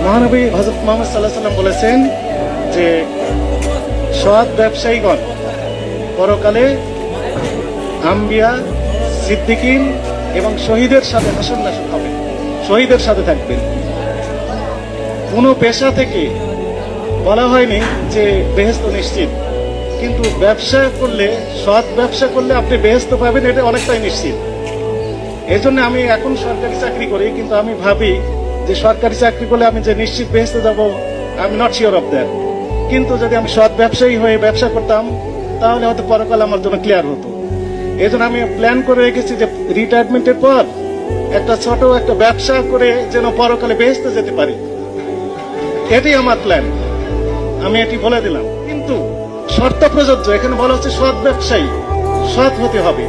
মহানবী হযরত মুহাম্মদ সাল্লাল্লাহু আলাইহি ওয়াসাল্লাম বলেছেন যে সৎ ব্যবসায়ীগণ পরকালে আম্বিয়া, সিদ্দিকিন এবং শহীদের সাথে হাসর নাসর হবে, শহীদের সাথে থাকবেন। কোনো পেশা থেকে বলা হয়নি যে বেহেশত নিশ্চিত, কিন্তু ব্যবসা করলে, সৎ ব্যবসা করলে আপনি বেহেশত পাবেন, এটা অনেকটাই নিশ্চিত। এই জন্য আমি এখন সরকারি চাকরি করি, কিন্তু আমি ভাবি যে সরকারি চাকরি করলে আমি যে নিশ্চিত বেহেশতে যাবো, I am not sure of that. কিন্তু যদি আমি সৎ ব্যবসায়ী হয়ে ব্যবসা করতাম, তাহলে হয়তো পরকাল আমার জন্য ক্লিয়ার হতো। এই জন্য আমি প্ল্যান করে রেখেছি যে রিটায়ারমেন্টের পর একটা ছোট একটা ব্যবসা করে যেন পরকালে বেহেশতে যেতে পারি। এটাই আমার প্ল্যান, আমি এটি বলে দিলাম। কিন্তু শর্ত প্রযোজ্য, এখানে বলা হচ্ছে সৎ ব্যবসায়ী, সৎ হতে হবে।